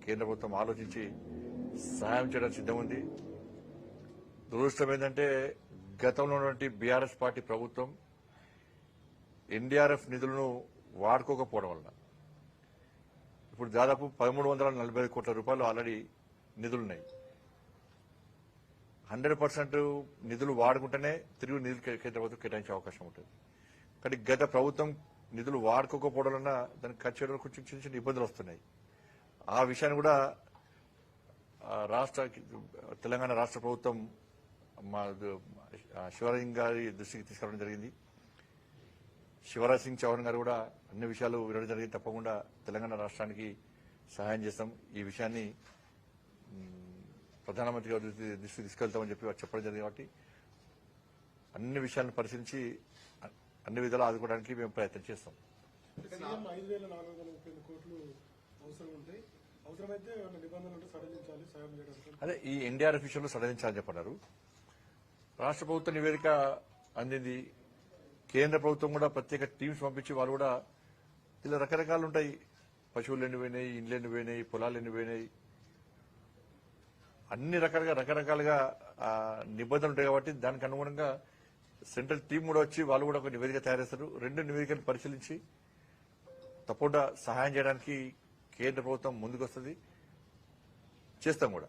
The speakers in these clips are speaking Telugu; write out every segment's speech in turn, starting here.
కేంద్ర ప్రభుత్వం ఆలోచించి సహాయం చేయడం సిద్ధం ఉంది. దురదృష్టం ఏంటంటే గతంలో ఉన్నటువంటి బీఆర్ఎస్ పార్టీ ప్రభుత్వం ఎన్డీఆర్ఎఫ్ నిధులను వాడుకోకపోవడం వలన ఇప్పుడు దాదాపు 1345 కోట్ల రూపాయలు ఆల్రెడీ నిధులున్నాయి. 100% నిధులు వాడుకుంటేనే తిరిగి నిధులు కేంద్ర ప్రభుత్వం కేటాయించే అవకాశం ఉంటుంది. కానీ గత ప్రభుత్వం నిధులు వాడుకోకపోవడం వలన దానికి ఖర్చు చేయడంలో కొంచెం చిన్న చిన్న ఇబ్బందులు వస్తున్నాయి. ఆ విషయాన్ని కూడా తెలంగాణ రాష్ట్ర ప్రభుత్వం మా శివరాజ్ సింగ్ గారి దృష్టికి తీసుకురావడం జరిగింది. శివరాజ్ సింగ్ చౌహాన్ గారు కూడా అన్ని విషయాలు వినడం జరిగింది. తప్పకుండా తెలంగాణ రాష్ట్రానికి సహాయం చేస్తాం. ఈ విషయాన్ని ప్రధానమంత్రి గారి దృష్టికి తీసుకెళ్తామని చెప్పి చెప్పడం జరిగింది. కాబట్టి అన్ని విషయాలను పరిశీలించి అన్ని విధాలు ఆదుకోవడానికి మేము ప్రయత్నం చేస్తాం. అదే ఈ ఎన్డీఆర్ఎఫ్ విషయంలో సడలించాలని చెప్పన్నారు. రాష్ట్ర ప్రభుత్వ నివేదిక అందింది. కేంద్ర ప్రభుత్వం కూడా ప్రత్యేక టీమ్స్ పంపించి వాళ్ళు కూడా ఇలా రకరకాలు ఉంటాయి. పశువులు ఎండిపోయినాయి, ఇండ్లు ఎండిపోయినాయి, పొలాలు ఎండిపోయినాయి, అన్ని రకరకాలుగా నిబంధనలు ఉంటాయి. కాబట్టి దానికి అనుగుణంగా సెంట్రల్ టీం కూడా వచ్చి వాళ్ళు కూడా ఒక నివేదిక తయారు చేస్తారు. 2 నివేదికలు పరిశీలించి తప్పకుండా సహాయం చేయడానికి కేంద్ర ప్రభుత్వం ముందుకు వస్తుంది. చేస్తాం కూడా.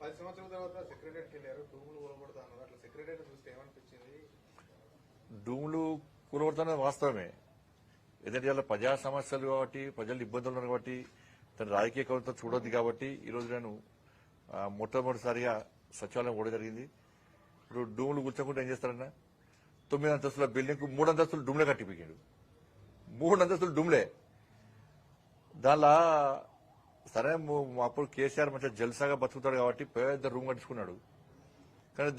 10 సంవత్సరాల తర్వాత సెక్రటరీకి వెళ్ళారు, డూములు కూలగొడతాను. అట్లా సెక్రటరీ చూస్తే ఏమనిపించింది? డూములు కూలగొడతానది వాస్తవమే. ఎందుకంటే ఇలా ప్రజా సమస్యలు కాబట్టి, ప్రజలు ఇబ్బందులు ఉన్నారు కాబట్టి, తన రాజకీయ కౌంతో చూడొద్దు కాబట్టి ఈరోజు నేను మొట్టమొదటిసారిగా సచివాలయం కూడా జరిగింది. ఇప్పుడు డూములు కూర్చోకుండా ఏం చేస్తారన్నా, 9 అంతస్తుల బిల్డింగ్ 3 అంతస్తులు డూమ్లే కట్టిపోయాడు. 3 అంతస్తులు డూమ్లే. దానిలో సరే అప్పుడు కేసీఆర్ మంచిగా జల్సాగా బతుకుతాడు కాబట్టి పెద్ద రూమ్ కట్టించుకున్నాడు. కానీ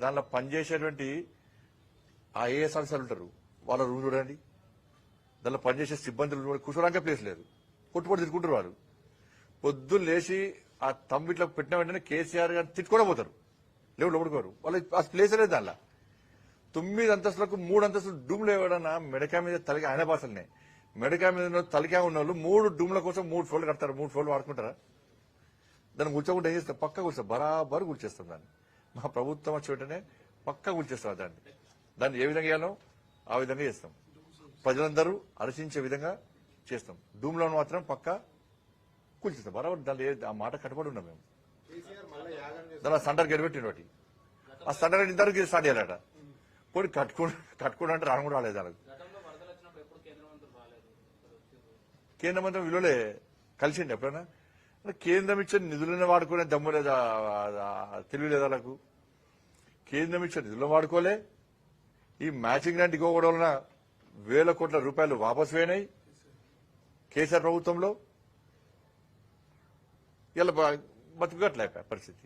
దానిలో పనిచేసేటువంటి ఐఏఎస్ ఆఫీసర్లు ఉంటారు, వాళ్ళ రూమ్ చూడండి. దానిలో పనిచేసే సిబ్బందులు కూర్చోడానికి ప్లేస్ లేదు, కొట్టుపడి తిట్టుకుంటారు. వాళ్ళు పొద్దున్న లేచి ఆ తమ్మిట్లో పెట్టిన వెంటనే కేసీఆర్ గారిని తిట్టుకోవడం పోతారు, లేవు లోపడుకోరు. వాళ్ళు ఆ ప్లేస్ లేదు. దానిలో 9 అంతస్తులకు 3 అంతస్తులు డూమ్లు ఎవడన్నా మెడకా మీద తలకి ఆయన భాషలనే మెడకా మీద తలకా ఉన్న వాళ్ళు 3 డూమ్ల కోసం 3 ఫ్లోర్లు కడతారు. 3 ఫ్లోర్లు వాడుకుంటారా? దాన్ని కూర్చోకుండా ఏం చేస్తారు? పక్కా కూర్చో, బరాబరు కూర్చేస్తాం. దాన్ని మా ప్రభుత్వం వచ్చి వెంటనే పక్కా కూర్చేస్తాం. దాన్ని ఏ విధంగా చేయాలో ఆ విధంగా చేస్తాం. ప్రజలందరూ హర్షించే విధంగా చేస్తాం. డూమ్లో మాత్రం పక్కా కూల్చేస్తాం బరాబర్. దాన్ని ఆ మాట కట్టుబడి ఉన్నాం మేము. దాని సంటర్ గడిపెట్టిన వాటి ఆ సంటర్ ఇంతవరకు స్టార్ట్ చేయాలట. పోయి కట్టుకోవడం అంటే రాను కూడా రాలేదు. వాళ్ళకి కేంద్ర మంత్రి విలువలే కలిసిండి ఎప్పుడైనా. కేంద్రం ఇచ్చిన నిధులను వాడుకునే దమ్ము లేదా, తెలివి లేదా వాళ్ళకు? కేంద్రం ఇచ్చిన నిధులను వాడుకోలే. ఈ మ్యాచింగ్ గ్రాంట్ ఇవ్వడం వలన 1000 కోట్ల రూపాయలు వాపసు పోయినాయి కేసీఆర్ ప్రభుత్వంలో. ఇలా బతుకట్లే పరిస్థితి.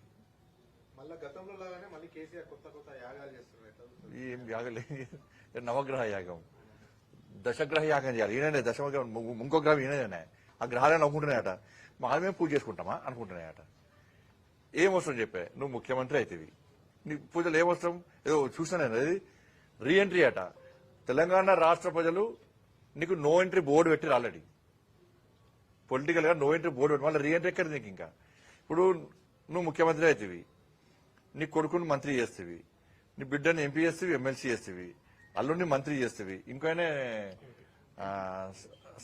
ఏం యాగలే, నవగ్రహ యాగం, దశగ్రహ యాగం చేయాలి. ఈయననే దశగ్రహం, ఇంకో గ్రహం ఈయననే. ఆ గ్రహాలను అనుకుంటున్నాయట, మేము పూజ చేసుకుంటామా అనుకుంటున్నాయట. ఏమవసరం చెప్పే, నువ్వు ముఖ్యమంత్రి అవుతుంది, నీ పూజలు ఏమవసరం? ఏదో చూసాను అది రీఎంట్రీ అట. తెలంగాణ రాష్ట్ర ప్రజలు నీకు నో ఎంట్రీ బోర్డు పెట్టిరు ఆల్రెడీ. పొలిటికల్ గా నో ఎంట్రీ బోర్డు పెట్టి మళ్ళీ రీఎంట్రీ ఎక్కడ నీకు? ఇంకా ఇప్పుడు నువ్వు ముఖ్యమంత్రి అవుతుంది, నీ కొడుకుని మంత్రి చేస్తేవి, నీ బిడ్డని ఎంపీ చేస్తేవి, ఎమ్మెల్సీ చేస్తేవి, అల్లుడిని మంత్రి చేస్తేవి, ఇంకోనే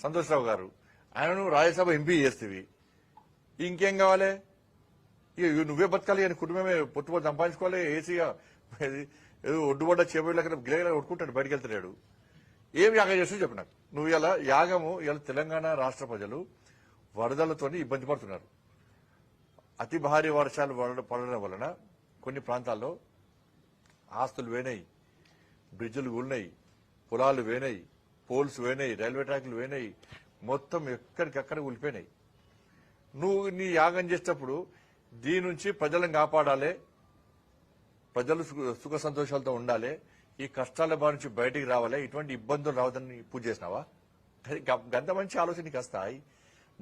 సంతోష్ రావు గారు ఆయనను రాజ్యసభ ఎంపీ చేస్తేవి. ఇంకేం కావాలి? ఇక నువ్వే బతకాలి అని కుటుంబమే పొట్టుబడి సంపాదించుకోవాలి. ఏసీగా ఏదో ఒడ్డుబడ్డ చేపట్ల గిలగల కొట్టుకుంటాడు, బయటకు వెళ్తలేడు. ఏం యాగం చేస్తూ చెప్పు నాకు. నువ్వు ఇలా యాగము ఇలా తెలంగాణ రాష్ట్ర ప్రజలు వరదలతో ఇబ్బంది పడుతున్నారు. అతి భారీ వర్షాలు పడడం వలన కొన్ని ప్రాంతాల్లో ఆస్తులు వేనాయి, బ్రిడ్జులు కూలినాయి, పొలాలు వేనాయి, పోల్స్ వేనాయి, రైల్వే ట్రాక్లు వేనాయి, మొత్తం ఎక్కడికక్కడ కూలిపోయినాయి. నువ్వు నీ యాగం చేసేటప్పుడు దీని నుంచి ప్రజలను కాపాడాలి, ప్రజలు సుఖ సంతోషాలతో ఉండాలి, ఈ కష్టాల బారి నుంచి బయటికి రావాలి, ఇటువంటి ఇబ్బందులు రావద్దని పూజ చేసినావా? గంత మంచి ఆలోచన నీకు వస్తాయి.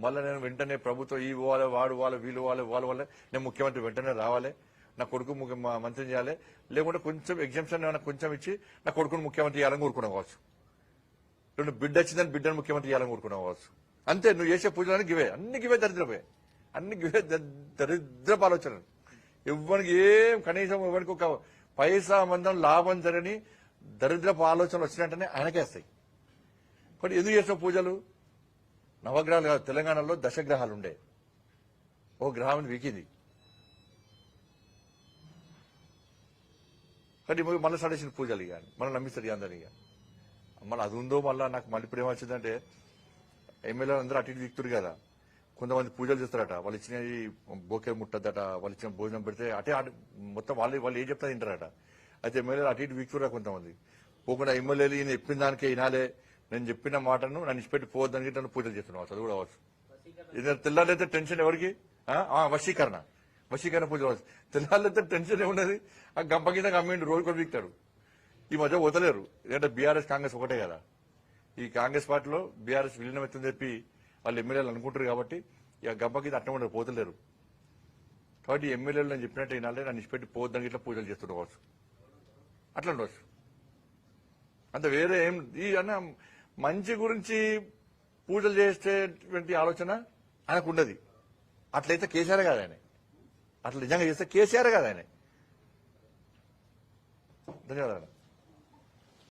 మళ్ళీ నేను వెంటనే ప్రభుత్వం ఈ పోవాలి, వాడు వాళ్ళు, వీళ్ళు వాళ్ళ వల్ల నేను ముఖ్యమంత్రి వెంటనే రావాలి, నా కొడుకు మంత్రిని చేయాలి, లేకుంటే కొంచెం ఎగ్జామ్షన్ ఏమైనా కొంచెం ఇచ్చి నా కొడుకుని ముఖ్యమంత్రి చేయాలని కోరుకున్నాం కావచ్చు. రెండు బిడ్డ వచ్చిందని బిడ్డను ముఖ్యమంత్రి చేయాలని కోరుకున్నాం కావచ్చు. అంతే. నువ్వు చేసే పూజలన్నీ గివే, అన్ని గివే దరిద్రపోయే. అన్ని దరిద్రపు ఆలోచనలు. ఎవరికి ఏం కనీసం ఎవరికి ఒక పైసా మందం లాభం జరగని దరిద్రపు ఆలోచనలు వచ్చినట్టనే ఆయనకేస్తాయి. కాబట్టి ఎందుకు చేసిన పూజలు? నవగ్రహాలు కాదు, తెలంగాణలో దశగ్రహాలు ఉండే, ఓ గ్రహం వీకింది. కానీ మళ్ళీ సడేసిన పూజలు ఇక మళ్ళీ నమ్మిస్తారు ఇక అందరు. ఇక మళ్ళీ అది ఉందో మళ్ళీ నాకు మళ్ళీ ఇప్పుడు ఏమొచ్చిందంటే ఎమ్మెల్యేలు అందరూ అటు ఇటు వీక్తురు కదా, కొంతమంది పూజలు చేస్తారట, వాళ్ళు ఇచ్చినవి బోకే ముట్టద్దట, వాళ్ళు ఇచ్చిన భోజనం పెడితే మొత్తం వాళ్ళు ఏం చెప్తా తింటారట. అయితే ఎమ్మెల్యేలు అటు ఇటు వీక్తురా కొంతమంది. పోకుండా ఎమ్మెల్యేలు ఈయన చెప్పిన దానికే వినాలే, నేను చెప్పిన మాటను నన్ను ఇచ్చిపెట్టి పోవద్దని నన్ను పూజలు చేస్తున్నావు. అది కూడా అవచ్చు. ఇది తెల్లారైతే టెన్షన్ ఎవరికి? వశీకరణ పూజ తెల్లారైతే టెన్షన్ ఏమున్నది? ఆ గంప కింద అమ్మిండు, రోజు కూడా వీక్తాడు. ఈ మధ్య వదలేరు, ఎందుకంటే బీఆర్ఎస్ కాంగ్రెస్ ఒకటే కదా. ఈ కాంగ్రెస్ పార్టీలో బీఆర్ఎస్ విలీనం ఎత్తుందని చెప్పి వాళ్ళు ఎమ్మెల్యేలు అనుకుంటారు కాబట్టి ఇక గంప కింద అట్ట ఉండరు, పోతలేరు. కాబట్టి ఎమ్మెల్యేలు నేను చెప్పినట్టు వినాలే, నన్ను ఇచ్చిపెట్టి పోవద్దని ఇట్లా పూజలు చేస్తుండవచ్చు, అట్లా ఉండవచ్చు. అంత వేరే ఏం ఈ అన్న మంచి గురించి పూజలు చేసేటువంటి ఆలోచన ఆయనకు ఉండదు. అట్లయితే కేసీఆర్ కాదు ఆయన, అట్లా నిజంగా చేస్తే కేసీఆర్ కాదు ఆయన. ధన్యవాదాలు.